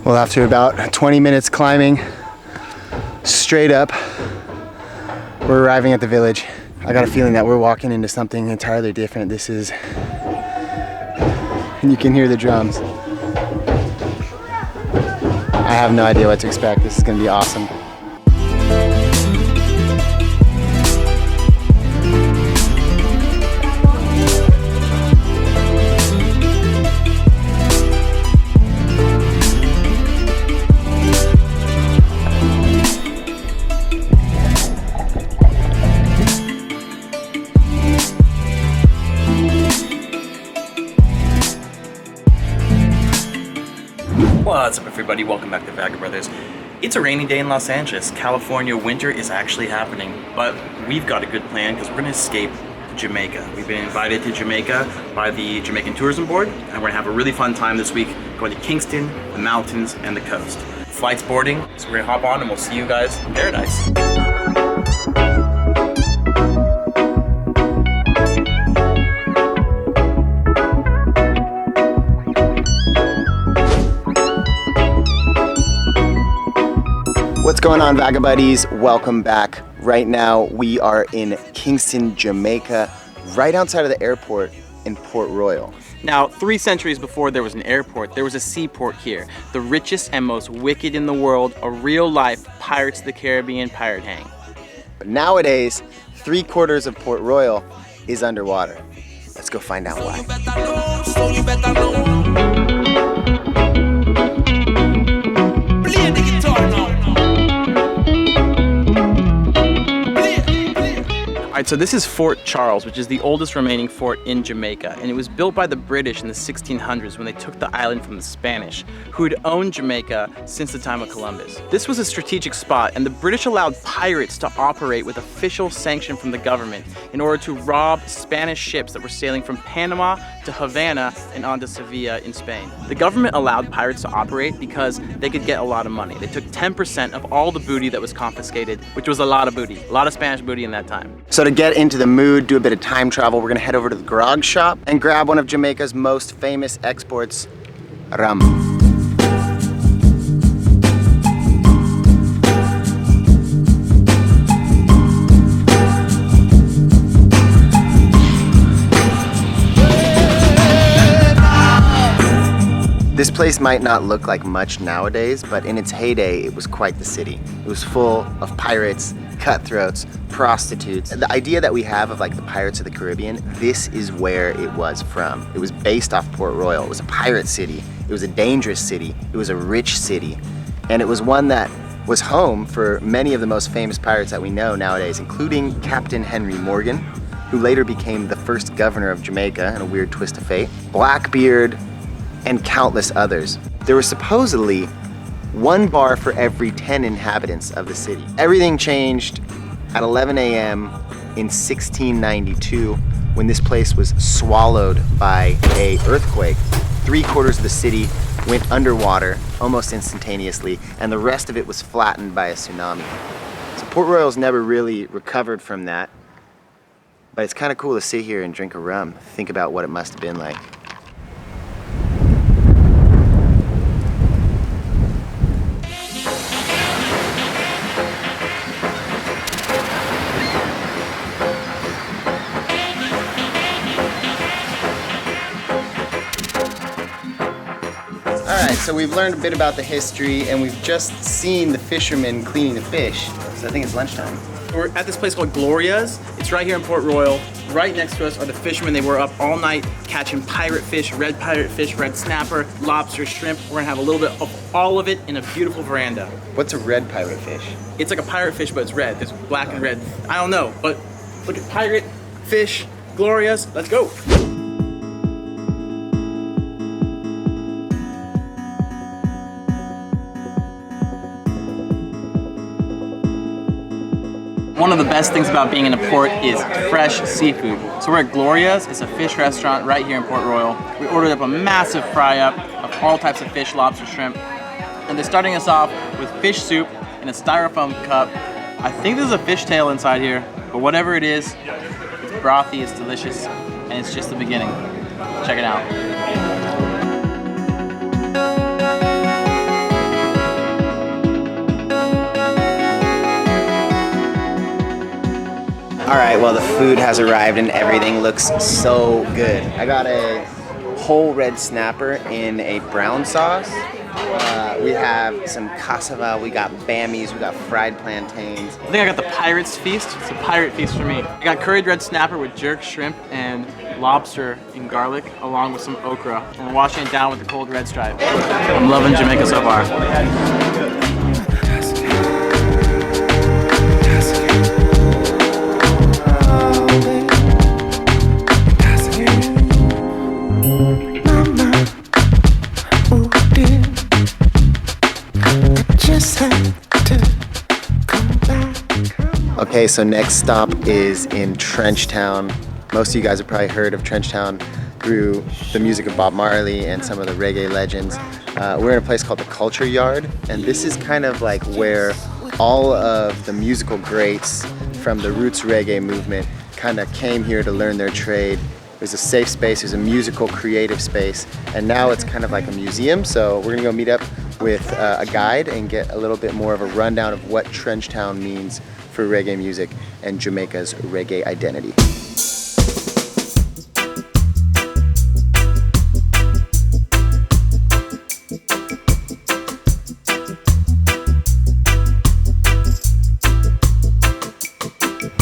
Well, after about 20 minutes climbing straight up, we're arriving at the village. I got a feeling that we're walking into something entirely different. This is, and you can hear the drums. I have no idea what to expect. This is gonna be awesome. What's up, everybody? Welcome back to Vagabrothers. It's a rainy day in Los Angeles. California winter is actually happening, but we've got a good plan because we're going to escape to Jamaica. We've been invited to Jamaica by the Jamaican Tourism Board, and we're going to have a really fun time this week going to Kingston, the mountains, and the coast. Flight's boarding, so we're going to hop on and we'll see you guys in paradise. What's going on, Vagabuddies? Welcome back. Right now we are in Kingston, Jamaica, right outside of the airport in Port Royal. Now, 3 centuries before there was an airport, there was a seaport here. The richest and most wicked in the world, a real-life Pirates of the Caribbean pirate hang. But nowadays, 3/4 of Port Royal is underwater. Let's go find out why. Alright, so this is Fort Charles, which is the oldest remaining fort in Jamaica, and it was built by the British in the 1600s when they took the island from the Spanish, who had owned Jamaica since the time of Columbus. This was a strategic spot, and the British allowed pirates to operate with official sanction from the government in order to rob Spanish ships that were sailing from Panama to Havana and on to Sevilla in Spain. The government allowed pirates to operate because they could get a lot of money. They took 10% of all the booty that was confiscated, which was a lot of booty, a lot of Spanish booty in that time. So to get into the mood, do a bit of time travel, we're gonna head over to the grog shop and grab one of Jamaica's most famous exports, rum. This place might not look like much nowadays, but in its heyday, it was quite the city. It was full of pirates, cutthroats, prostitutes. The idea that we have of like the Pirates of the Caribbean, this is where it was from. It was based off Port Royal. It was a pirate city. It was a dangerous city. It was a rich city. And it was one that was home for many of the most famous pirates that we know nowadays, including Captain Henry Morgan, who later became the first governor of Jamaica in a weird twist of fate, Blackbeard, and countless others. There was supposedly 1 bar for every 10 inhabitants of the city. Everything changed at 11 a.m. in 1692 when this place was swallowed by an earthquake. 3/4 of the city went underwater almost instantaneously, and the rest of it was flattened by a tsunami. So Port Royal's never really recovered from that, but it's kind of cool to sit here and drink a rum, think about what it must have been like. Alright, so we've learned a bit about the history and we've just seen the fishermen cleaning the fish. So I think it's lunchtime. We're at this place called Gloria's. It's right here in Port Royal. Right next to us are the fishermen. They were up all night catching pirate fish, red snapper, lobster, shrimp. We're gonna have a little bit of all of it in a beautiful veranda. What's a red pirate fish? It's like a pirate fish, but it's red. There's black and red. I don't know, but look at pirate fish, Gloria's. Let's go. One of the best things about being in a port is fresh seafood. So we're at Gloria's. It's a fish restaurant right here in Port Royal. We ordered up a massive fry-up of all types of fish, lobster, shrimp. And they're starting us off with fish soup in a styrofoam cup. I think there's a fish tail inside here, but whatever it is, it's brothy, it's delicious, and it's just the beginning. Check it out. All right, well, the food has arrived and everything looks so good. I got a whole red snapper in a brown sauce. We have some cassava, we got bammies, we got fried plantains. I think I got the Pirate's Feast. It's a pirate feast for me. I got curried red snapper with jerk shrimp and lobster and garlic, along with some okra, and washing it down with the cold red stripe. I'm loving Jamaica so far. Okay, so next stop is in Trenchtown. Most of you guys have probably heard of Trenchtown through the music of Bob Marley and some of the reggae legends. We're in a place called the Culture Yard, and this is kind of like where all of the musical greats from the roots reggae movement kind of came here to learn their trade. It was a safe space, it was a musical, creative space, and now it's kind of like a museum. So we're gonna go meet up with a guide and get a little bit more of a rundown of what Trenchtown means for reggae music and Jamaica's reggae identity.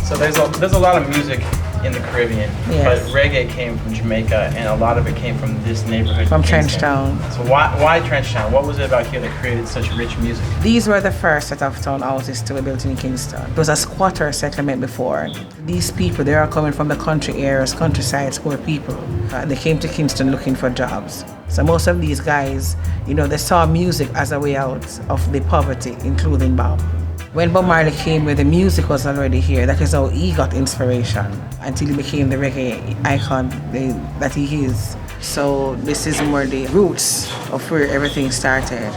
So there's a lot of music in the Caribbean, Yes. but reggae came from Jamaica, and a lot of it came from this neighborhood. From Kingston. Trenchtown. So why Trenchtown? What was it about here that created such rich music? These were the first set of town houses to be built in Kingston. It was a squatter settlement before. These people, they are coming from the country areas, countrysides, poor people. They came to Kingston looking for jobs. So most of these guys, they saw music as a way out of the poverty, including Bob. When Bob Marley came, where the music was already here, that is how he got inspiration until he became the reggae icon that he is. So this is more the roots of where everything started.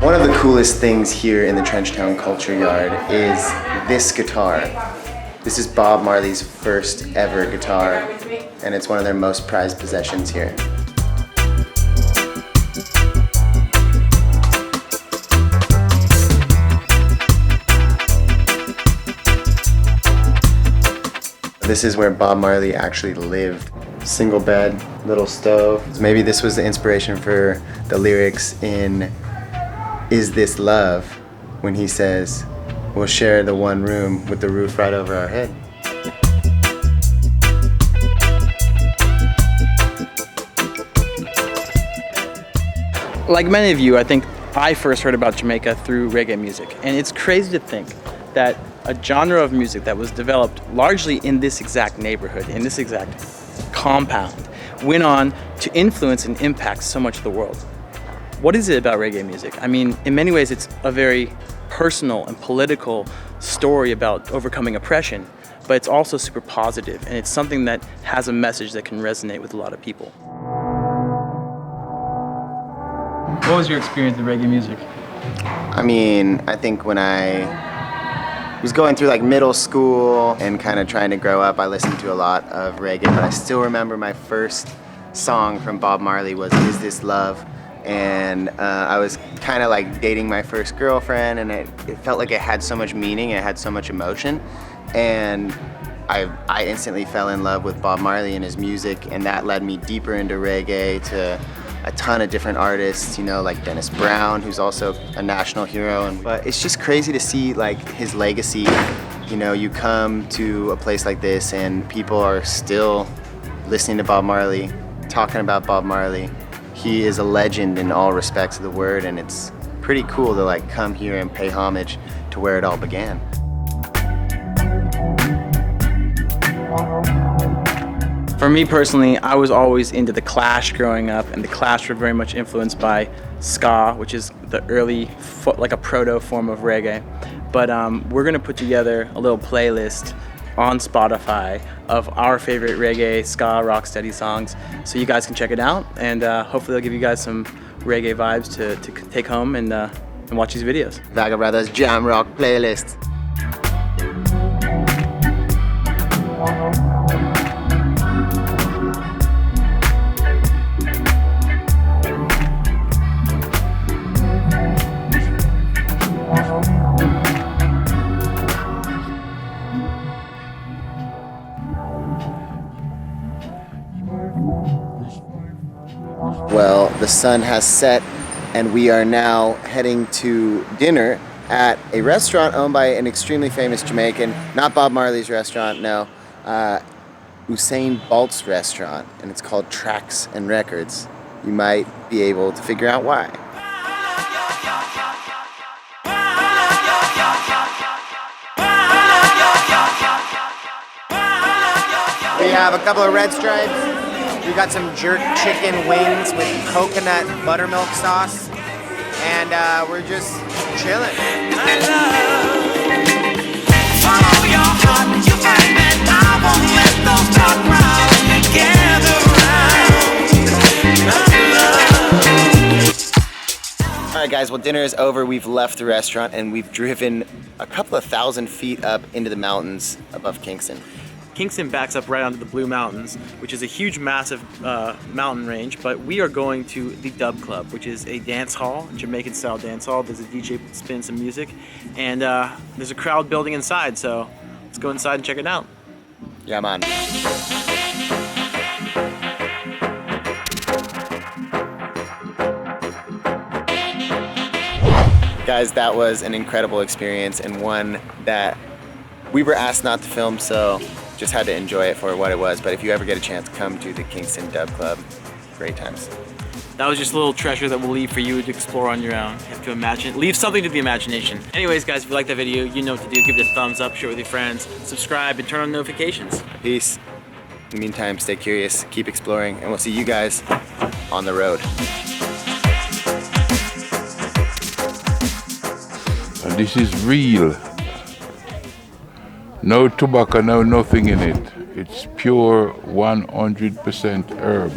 One of the coolest things here in the Trenchtown Culture Yard is this guitar. This is Bob Marley's first ever guitar, and it's one of their most prized possessions here. This is where Bob Marley actually lived. Single bed, little stove. So maybe this was the inspiration for the lyrics in Is This Love, when he says, we'll share the one room with the roof right over our head. Like many of you, I think I first heard about Jamaica through reggae music. And it's crazy to think that a genre of music that was developed largely in this exact neighborhood, in this exact compound, went on to influence and impact so much of the world. What is it about reggae music? I mean, in many ways, it's a very personal and political story about overcoming oppression, but it's also super positive, and it's something that has a message that can resonate with a lot of people. What was your experience with reggae music? I mean, I think when I was going through like middle school and kind of trying to grow up, I listened to a lot of reggae, but I still remember my first song from Bob Marley was Is This Love? And I was kind of like dating my first girlfriend, and it felt like it had so much meaning, it had so much emotion, and I instantly fell in love with Bob Marley and his music, and that led me deeper into reggae, to a ton of different artists, like Dennis Brown, who's also a national hero. But it's just crazy to see like his legacy. You come to a place like this and people are still listening to Bob Marley, talking about Bob Marley. He is a legend in all respects of the word, and it's pretty cool to like come here and pay homage to where it all began. For me personally, I was always into The Clash growing up, and The Clash were very much influenced by ska, which is the early, like a proto form of reggae. But we're gonna put together a little playlist on Spotify of our favorite reggae, ska, rocksteady songs, so you guys can check it out, and hopefully they'll give you guys some reggae vibes to take home and watch these videos. Vagabrothers Jamrock playlist. The sun has set and we are now heading to dinner at a restaurant owned by an extremely famous Jamaican, not Bob Marley's restaurant, no, Usain Bolt's restaurant, and it's called Tracks and Records. You might be able to figure out why. We have a couple of red stripes. We got some jerk chicken wings with coconut buttermilk sauce, and we're just chilling. Follow your heart, you find that I won't let those dark crowds gather around. All right, guys. Well, dinner is over. We've left the restaurant and we've driven a couple of thousand feet up into the mountains above Kingston. Kingston backs up right onto the Blue Mountains, which is a huge, massive mountain range, but we are going to the Dub Club, which is a dance hall, Jamaican-style dance hall. There's a DJ spinning some music, and there's a crowd building inside, so let's go inside and check it out. Yeah, man. Guys, that was an incredible experience and one that we were asked not to film, so just had to enjoy it for what it was. But if you ever get a chance, come to the Kingston Dub Club. Great times. That was just a little treasure that we'll leave for you to explore on your own. You have to imagine, leave something to the imagination. Anyways, guys, if you like that video, you know what to do. Give it a thumbs up, share it with your friends, subscribe, and turn on notifications. Peace. In the meantime, stay curious, keep exploring, and we'll see you guys on the road. And this is real. No tobacco, no nothing in it. It's pure 100% herb.